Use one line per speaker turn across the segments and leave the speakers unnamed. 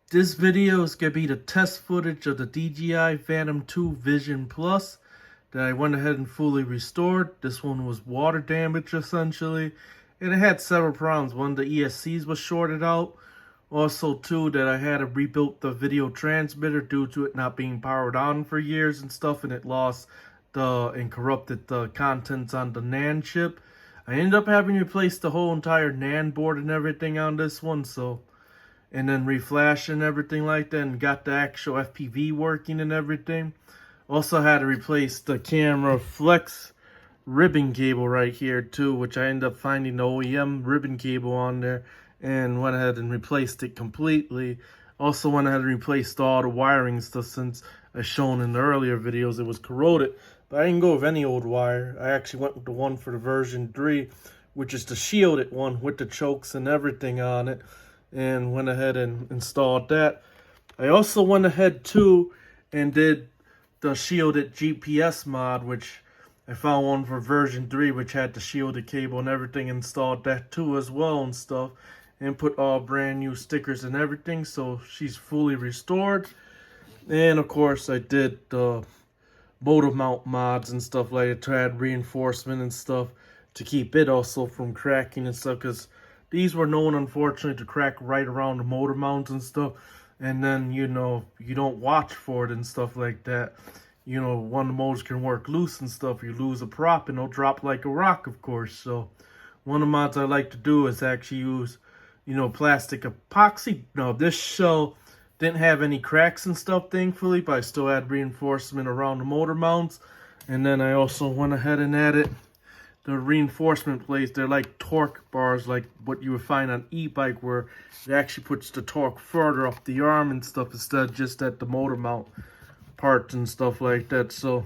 This video is going to be the test footage of the DJI Phantom 2 Vision Plus that I went ahead and fully restored. This one was water damaged essentially, and it had several problems. One, the ESCs was shorted out. Also, two, that I had to rebuild the video transmitter due to it not being powered on for years and stuff, and it lost and corrupted the contents on the NAND chip. I ended up having to replace the whole entire NAND board and everything on this one, and then reflash and everything like that, and got the actual FPV working and everything. Also had to replace the camera flex ribbon cable right here too, which I ended up finding the OEM ribbon cable on there and went ahead and replaced it completely. Also went ahead and replaced all the wiring stuff, since as shown in the earlier videos it was corroded. But I didn't go with any old wire. I actually went with the one for the version 3, which is the shielded one with the chokes and everything on it, and went ahead and installed that. I also went ahead too and did the shielded GPS mod, which I found one for version 3 which had the shielded cable and everything. Installed that too as well and stuff, and put all brand new stickers and everything, so she's fully restored. And of course I did the motor mount mods and stuff like that to add reinforcement and stuff to keep it also from cracking and stuff, because these were known, unfortunately, to crack right around the motor mounts and stuff. And then, you don't watch for it and stuff like that. One of the motors can work loose and stuff. You lose a prop and it'll drop like a rock, of course. So one of the mods I like to do is actually use, plastic epoxy. Now, this shell didn't have any cracks and stuff, thankfully, but I still had reinforcement around the motor mounts. And then I also went ahead and added the reinforcement plates. They're like torque bars, like what you would find on e-bike, where it actually puts the torque further up the arm and stuff instead of just at the motor mount parts and stuff like that. So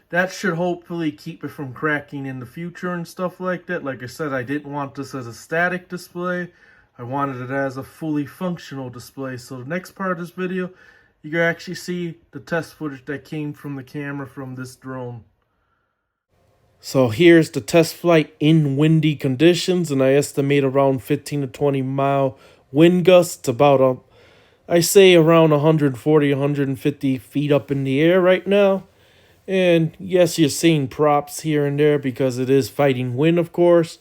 that should hopefully keep it from cracking in the future and stuff like that. Like I said, I didn't want this as a static display. I wanted it as a fully functional display. So the next part of this video, you can actually see the test footage that came from the camera from this drone. So here's the test flight in windy conditions, and I estimate around 15 to 20 mile wind gusts, about I say around 140, 150 feet up in the air right now. And yes, you're seeing props here and there because it is fighting wind, of course.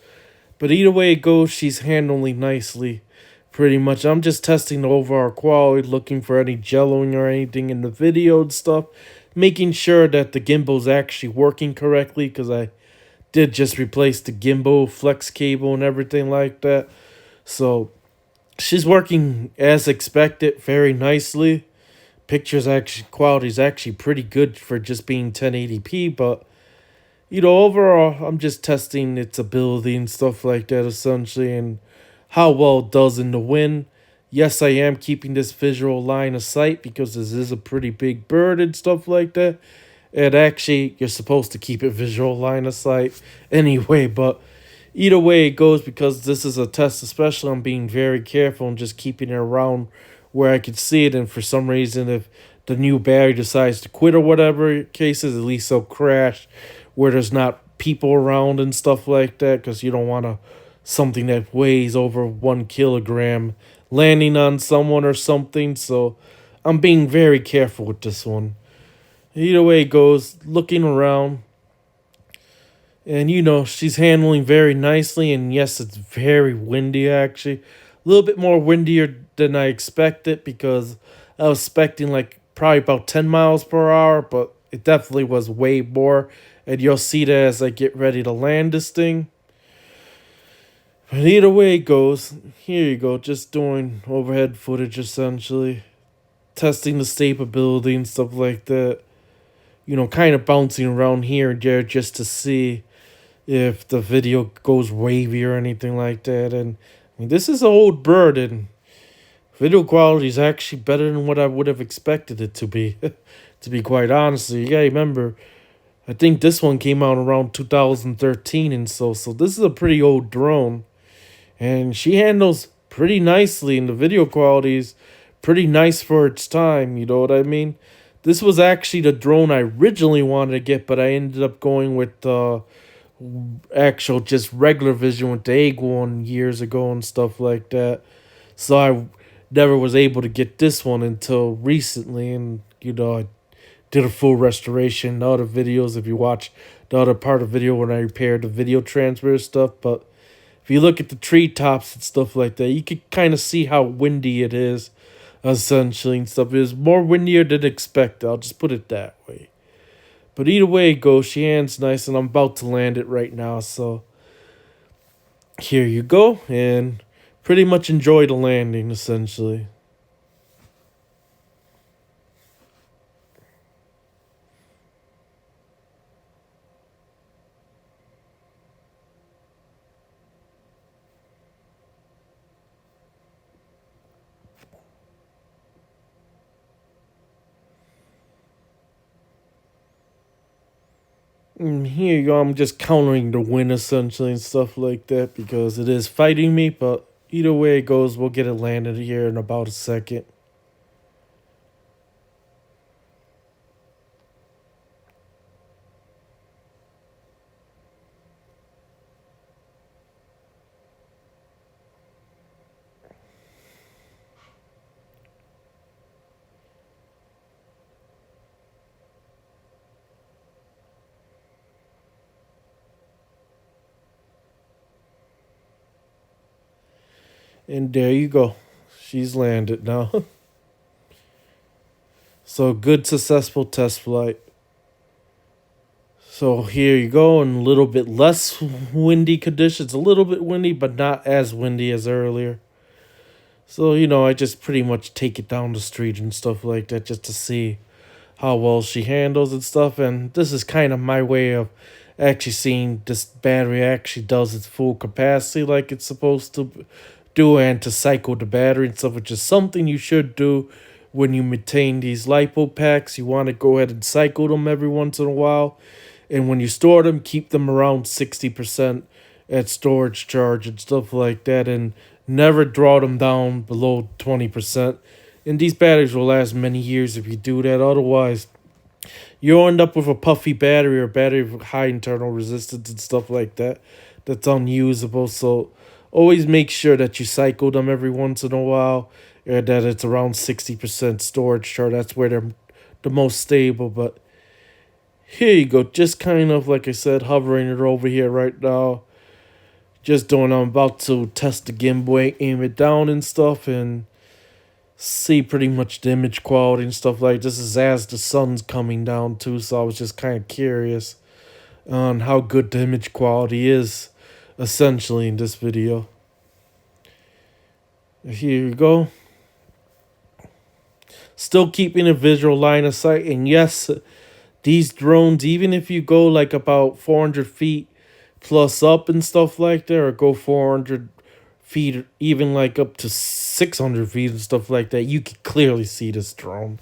But either way it goes, she's handling nicely. Pretty much, I'm just testing the overall quality, looking for any jelloing or anything in the video and stuff. Making sure that the gimbal's actually working correctly, because I did just replace the gimbal flex cable and everything like that. So she's working as expected, very nicely. Quality is actually pretty good for just being 1080p, but overall, I'm just testing its ability and stuff like that, essentially, and how well it does in the wind. Yes, I am keeping this visual line of sight because this is a pretty big bird and stuff like that. And actually, you're supposed to keep it visual line of sight anyway, but either way it goes, because this is a test, especially, I'm being very careful and just keeping it around where I can see it. And for some reason, if the new battery decides to quit or whatever cases, at least it'll crash where there's not people around and stuff like that, because you don't want something that weighs over 1 kilogram landing on someone or something. So I'm being very careful with this one. Either way it goes, looking around, and she's handling very nicely. And yes, it's very windy, actually, a little bit more windier than I expected, because I was expecting like probably about 10 miles per hour, but it definitely was way more. And you'll see that as I get ready to land this thing. But either way it goes, here you go, just doing overhead footage essentially. Testing the stability and stuff like that. Kind of bouncing around here and there just to see if the video goes wavy or anything like that. And this is an old bird, and video quality is actually better than what I would have expected it to be, to be quite honest. You gotta remember, I think this one came out around 2013 and so this is a pretty old drone. And she handles pretty nicely, and the video quality is pretty nice for its time, you know what I mean? This was actually the drone I originally wanted to get, but I ended up going with actual just regular vision with the egg one years ago and stuff like that. So I never was able to get this one until recently, and I did a full restoration. The other videos, if you watch the other part of the video when I repaired the video transmitter stuff, but if you look at the treetops and stuff like that, you can kind of see how windy it is, essentially, and stuff. It is more windier than expected. I'll just put it that way. But either way it goes, she hands nice, and I'm about to land it right now. So here you go, and pretty much enjoy the landing, essentially. And here you go, I'm just countering the wind, essentially, and stuff like that, because it is fighting me, but either way it goes, we'll get it landed here in about a second. And there you go. She's landed now. So good, successful test flight. So here you go, and a little bit less windy conditions. A little bit windy, but not as windy as earlier. So, I just pretty much take it down the street and stuff like that just to see how well she handles and stuff. And this is kind of my way of actually seeing this battery actually does its full capacity like it's supposed to do, and to cycle the battery and stuff, which is something you should do when you maintain these LiPo packs. You want to go ahead and cycle them every once in a while. And when you store them, keep them around 60% at storage charge and stuff like that, and never draw them down below 20%. And these batteries will last many years if you do that. Otherwise, you'll end up with a puffy battery or battery with high internal resistance and stuff like that that's unusable. So always make sure that you cycle them every once in a while, and that it's around 60% storage charge. That's where they're the most stable. But here you go, just kind of, like I said, hovering it over here right now. Just doing, I'm about to test the gimbal, aim it down and stuff, and see pretty much the image quality and stuff like this. Is as the sun's coming down too, so I was just kind of curious on how good the image quality is, essentially, in this video. Here you go. Still keeping a visual line of sight, and yes, these drones, even if you go like about 400 feet plus up and stuff like that, or go 400 feet, even like up to 600 feet and stuff like that, you can clearly see this drone.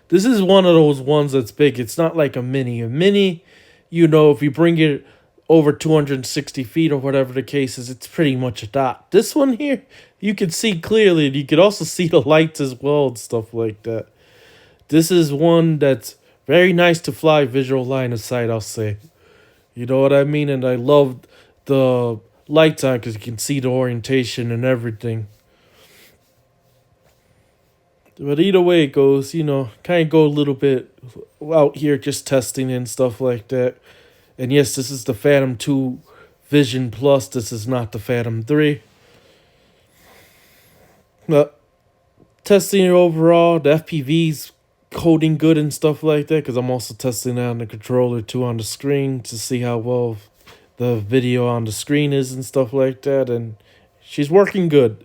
This is one of those ones that's big. It's not like a mini. A mini, if you bring it over 260 feet or whatever the case is, it's pretty much a dot. This one here, you can see clearly, and you can also see the lights as well and stuff like that. This is one that's very nice to fly visual line of sight, I'll say. You know what I mean? And I love the lights on because you can see the orientation and everything. But either way it goes, kind of go a little bit out here just testing and stuff like that. And yes, this is the Phantom 2 Vision Plus. This is not the Phantom 3. But testing it overall, the FPV's holding good and stuff like that, because I'm also testing out on the controller too on the screen to see how well the video on the screen is and stuff like that. And she's working good.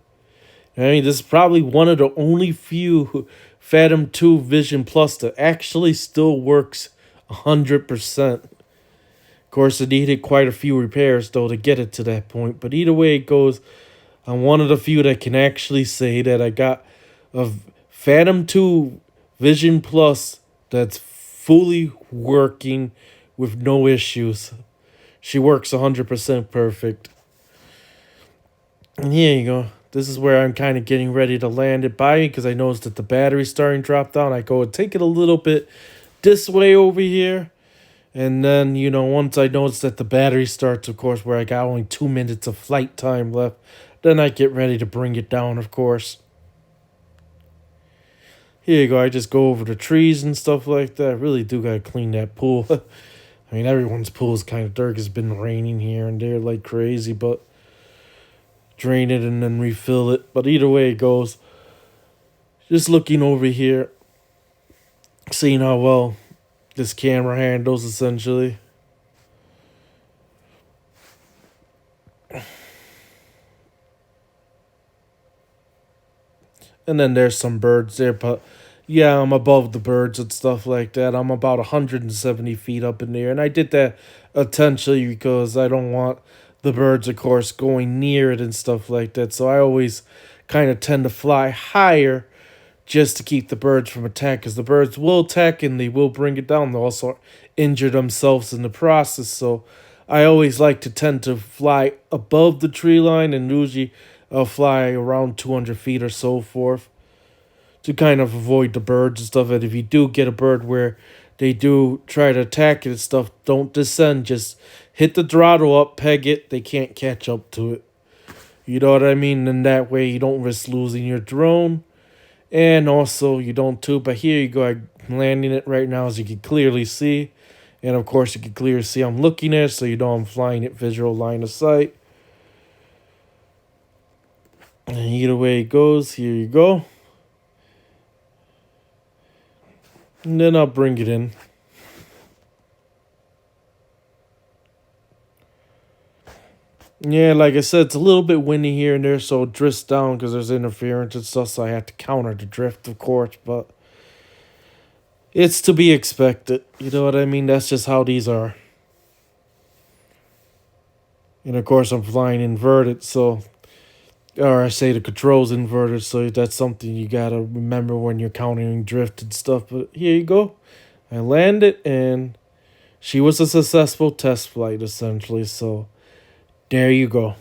I mean, this is probably one of the only few Phantom 2 Vision Plus that actually still works 100%. Of course, it needed quite a few repairs, though, to get it to that point. But either way it goes, I'm one of the few that can actually say that I got a Phantom 2 Vision Plus that's fully working with no issues. She works 100% perfect. And here you go. This is where I'm kind of getting ready to land it by me, because I noticed that the battery's starting to drop down. I go and take it a little bit this way over here. And then, once I notice that the battery starts, of course, where I got only 2 minutes of flight time left, then I get ready to bring it down, of course. Here you go. I just go over the trees and stuff like that. I really do gotta clean that pool. I mean, everyone's pool is kind of dark. It's been raining here and there like crazy, but drain it and then refill it. But either way it goes, just looking over here, seeing how well this camera handles essentially. And then there's some birds there, but yeah, I'm above the birds and stuff like that. I'm about 170 feet up in the air, and I did that intentionally because I don't want the birds, of course, going near it and stuff like that. So I always kind of tend to fly higher just to keep the birds from attack, because the birds will attack and they will bring it down. They'll also injure themselves in the process. So I always like to tend to fly above the tree line, and usually I'll fly around 200 feet or so forth to kind of avoid the birds and stuff. And if you do get a bird where they do try to attack it and stuff, don't descend. Just hit the throttle up, peg it. They can't catch up to it. You know what I mean? And that way you don't risk losing your drone. And also you don't too. But here you go. I'm landing it right now, as you can clearly see. And of course you can clearly see I'm looking at it, so you know I'm flying it visual line of sight. And either way it goes, here you go. And then I'll bring it in. Yeah, like I said, it's a little bit windy here and there, so it drifts down because there's interference and stuff, so I have to counter the drift, of course, but it's to be expected. You know what I mean? That's just how these are. And of course, I'm flying inverted, so, or I say the controls inverted, so that's something you gotta remember when you're countering drift and stuff. But here you go. I landed, and she was a successful test flight, essentially, so there you go.